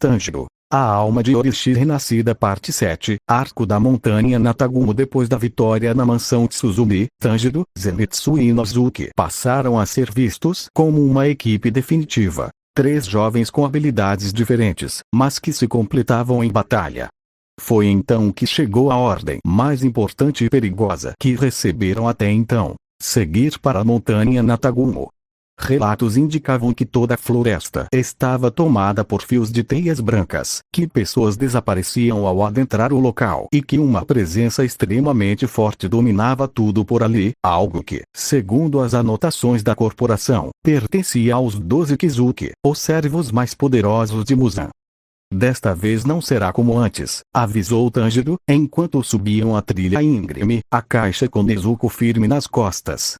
Tanjiro, a alma de Orishi renascida parte 7, Arco da Montanha Natagumo. Depois da vitória na mansão Tsuzumi, Tanjiro, Zenitsu e Inosuke passaram a ser vistos como uma equipe definitiva. 3 jovens com habilidades diferentes, mas que se completavam em batalha. Foi então que chegou a ordem mais importante e perigosa que receberam até então: seguir para a montanha Natagumo. Relatos indicavam que toda a floresta estava tomada por fios de teias brancas, que pessoas desapareciam ao adentrar o local e que uma presença extremamente forte dominava tudo por ali, algo que, segundo as anotações da corporação, pertencia aos 12 Kizuki, os servos mais poderosos de Muzan. Desta vez não será como antes, avisou Tanjiro, enquanto subiam a trilha íngreme, a caixa com Nezuko firme nas costas.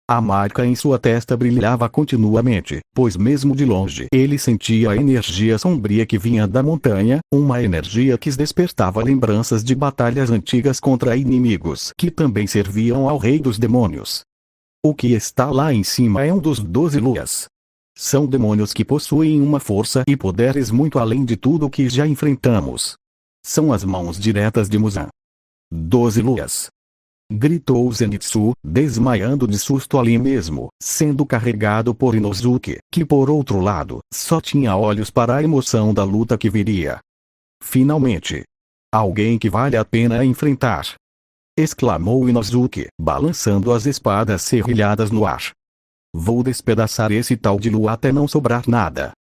A marca em sua testa brilhava continuamente, pois mesmo de longe ele sentia a energia sombria que vinha da montanha, uma energia que despertava lembranças de batalhas antigas contra inimigos que também serviam ao rei dos demônios. O que está lá em cima é um dos 12 luas. São demônios que possuem uma força e poderes muito além de tudo o que já enfrentamos. São as mãos diretas de Muzan. 12 luas! Gritou Zenitsu, desmaiando de susto ali mesmo, sendo carregado por Inosuke, que por outro lado, só tinha olhos para a emoção da luta que viria. Finalmente! Alguém que vale a pena enfrentar! Exclamou Inosuke, balançando as espadas serrilhadas no ar. Vou despedaçar esse tal de Lu até não sobrar nada.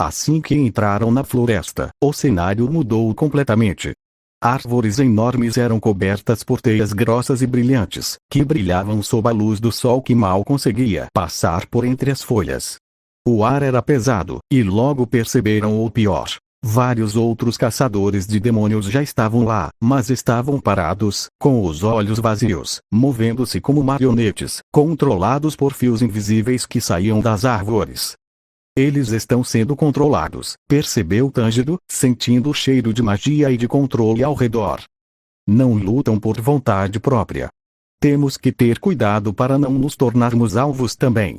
Assim que entraram na floresta, o cenário mudou completamente. Árvores enormes eram cobertas por teias grossas e brilhantes, que brilhavam sob a luz do sol que mal conseguia passar por entre as folhas. O ar era pesado, e logo perceberam o pior. Vários outros caçadores de demônios já estavam lá, mas estavam parados, com os olhos vazios, movendo-se como marionetes, controlados por fios invisíveis que saíam das árvores. Eles estão sendo controlados, percebeu Tanjiro, sentindo o cheiro de magia e de controle ao redor. Não lutam por vontade própria. Temos que ter cuidado para não nos tornarmos alvos também.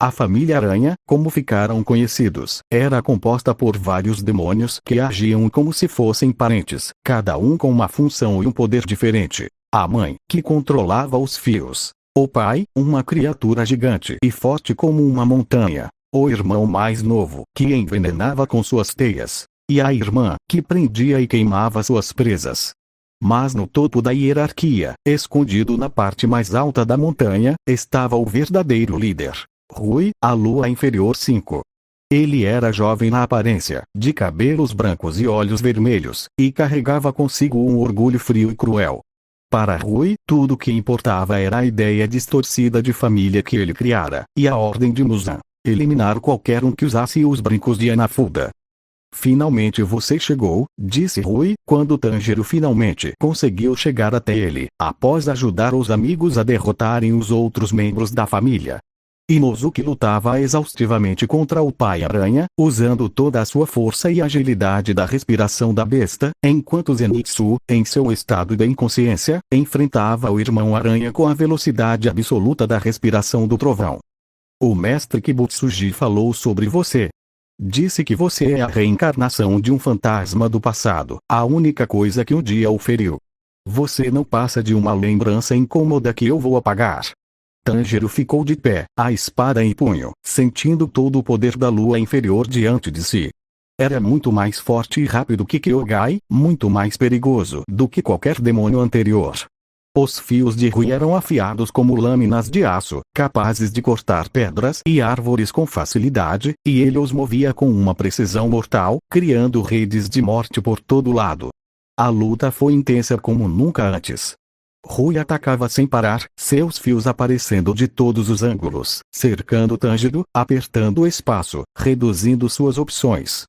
A família Aranha, como ficaram conhecidos, era composta por vários demônios que agiam como se fossem parentes, cada um com uma função e um poder diferente. A mãe, que controlava os fios. O pai, uma criatura gigante e forte como uma montanha. O irmão mais novo, que envenenava com suas teias. E a irmã, que prendia e queimava suas presas. Mas no topo da hierarquia, escondido na parte mais alta da montanha, estava o verdadeiro líder. Rui, a lua inferior 5. Ele era jovem na aparência, de cabelos brancos e olhos vermelhos, e carregava consigo um orgulho frio e cruel. Para Rui, tudo o que importava era a ideia distorcida de família que ele criara, e a ordem de Muzan. Eliminar qualquer um que usasse os brincos de Anafuda. Finalmente você chegou, disse Rui, quando Tanjiro finalmente conseguiu chegar até ele, após ajudar os amigos a derrotarem os outros membros da família. Inosuke lutava exaustivamente contra o Pai Aranha, usando toda a sua força e agilidade da respiração da besta, enquanto Zenitsu, em seu estado de inconsciência, enfrentava o Irmão Aranha com a velocidade absoluta da respiração do trovão. O mestre Kibutsuji falou sobre você. Disse que você é a reencarnação de um fantasma do passado, a única coisa que um dia o feriu. Você não passa de uma lembrança incômoda que eu vou apagar. Tanjiro ficou de pé, a espada em punho, sentindo todo o poder da lua inferior diante de si. Era muito mais forte e rápido que Kyogai, muito mais perigoso do que qualquer demônio anterior. Os fios de Rui eram afiados como lâminas de aço, capazes de cortar pedras e árvores com facilidade, e ele os movia com uma precisão mortal, criando redes de morte por todo lado. A luta foi intensa como nunca antes. Rui atacava sem parar, seus fios aparecendo de todos os ângulos, cercando Tanjiro, apertando o espaço, reduzindo suas opções.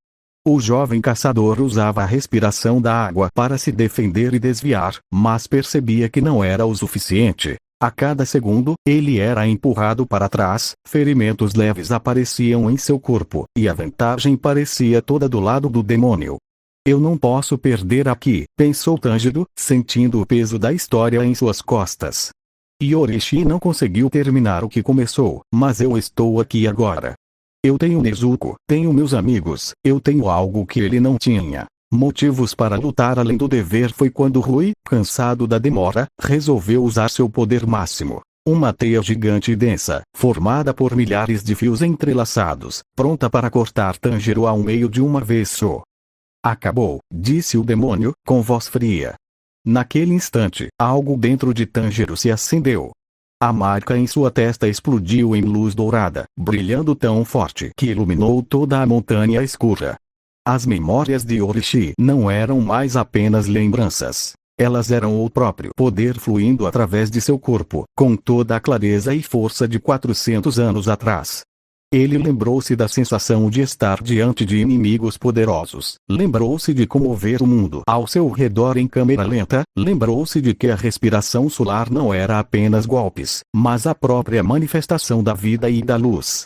O jovem caçador usava a respiração da água para se defender e desviar, mas percebia que não era o suficiente. A cada segundo, ele era empurrado para trás, ferimentos leves apareciam em seu corpo, e a vantagem parecia toda do lado do demônio. Eu não posso perder aqui, pensou Tanjiro, sentindo o peso da história em suas costas. Orishi não conseguiu terminar o que começou, mas eu estou aqui agora. Eu tenho Nezuko, tenho meus amigos, eu tenho algo que ele não tinha. Motivos para lutar além do dever foi quando Rui, cansado da demora, resolveu usar seu poder máximo. Uma teia gigante e densa, formada por milhares de fios entrelaçados, pronta para cortar Tanjiro ao meio de uma vez só. Acabou, disse o demônio, com voz fria. Naquele instante, algo dentro de Tanjiro se acendeu. A marca em sua testa explodiu em luz dourada, brilhando tão forte que iluminou toda a montanha escura. As memórias de Orochi não eram mais apenas lembranças. Elas eram o próprio poder fluindo através de seu corpo, com toda a clareza e força de 400 anos atrás. Ele lembrou-se da sensação de estar diante de inimigos poderosos, lembrou-se de como ver o mundo ao seu redor em câmera lenta, lembrou-se de que a respiração solar não era apenas golpes, mas a própria manifestação da vida e da luz.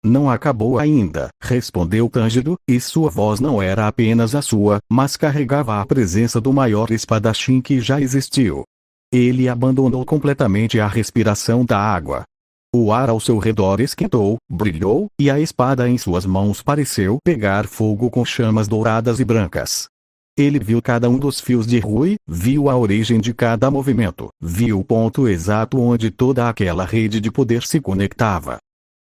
Não acabou ainda, respondeu Tanjiro, e sua voz não era apenas a sua, mas carregava a presença do maior espadachim que já existiu. Ele abandonou completamente a respiração da água. O ar ao seu redor esquentou, brilhou, e a espada em suas mãos pareceu pegar fogo com chamas douradas e brancas. Ele viu cada um dos fios de Rui, viu a origem de cada movimento, viu o ponto exato onde toda aquela rede de poder se conectava.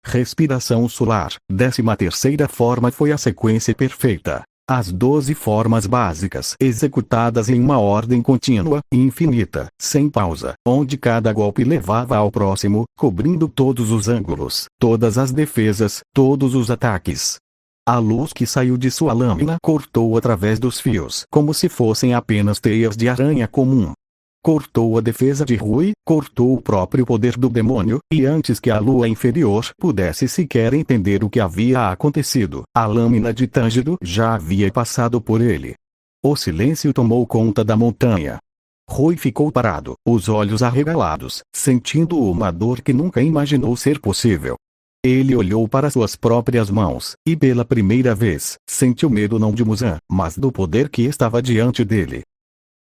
Respiração solar, 13ª forma foi a sequência perfeita. As 12 formas básicas executadas em uma ordem contínua, infinita, sem pausa, onde cada golpe levava ao próximo, cobrindo todos os ângulos, todas as defesas, todos os ataques. A luz que saiu de sua lâmina cortou através dos fios como se fossem apenas teias de aranha comum. Cortou a defesa de Rui, cortou o próprio poder do demônio, e antes que a lua inferior pudesse sequer entender o que havia acontecido, a lâmina de Tanjiro já havia passado por ele. O silêncio tomou conta da montanha. Rui ficou parado, os olhos arregalados, sentindo uma dor que nunca imaginou ser possível. Ele olhou para suas próprias mãos, e pela primeira vez, sentiu medo não de Muzan, mas do poder que estava diante dele.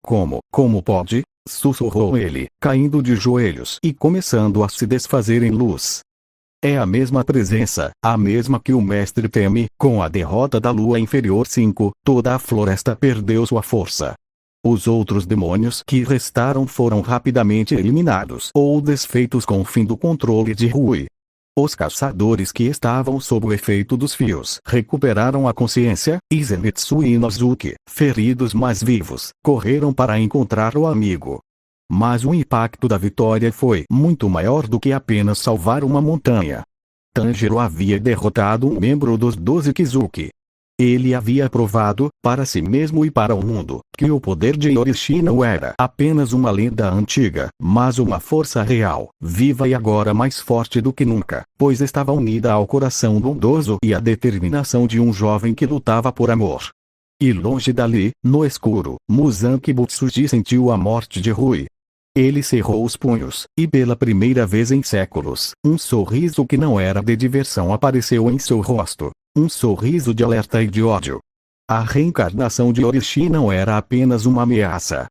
Como pode? Sussurrou ele, caindo de joelhos e começando a se desfazer em luz. É a mesma presença, a mesma que o mestre teme. Com a derrota da lua inferior 5, toda a floresta perdeu sua força. Os outros demônios que restaram foram rapidamente eliminados ou desfeitos com o fim do controle de Rui. Os caçadores que estavam sob o efeito dos fios recuperaram a consciência, e Zenitsu e Inosuke, feridos mas vivos, correram para encontrar o amigo. Mas o impacto da vitória foi muito maior do que apenas salvar uma montanha. Tanjiro havia derrotado um membro dos 12 Kizuki. Ele havia provado, para si mesmo e para o mundo, que o poder de Orochi não era apenas uma lenda antiga, mas uma força real, viva e agora mais forte do que nunca, pois estava unida ao coração bondoso e à determinação de um jovem que lutava por amor. E longe dali, no escuro, Muzan Kibutsuji sentiu a morte de Rui. Ele cerrou os punhos, e pela primeira vez em séculos, um sorriso que não era de diversão apareceu em seu rosto. Um sorriso de alerta e de ódio. A reencarnação de Orochi não era apenas uma ameaça.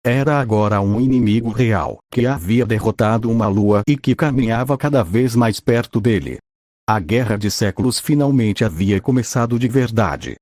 Era agora um inimigo real, que havia derrotado uma lua e que caminhava cada vez mais perto dele. A guerra de séculos finalmente havia começado de verdade.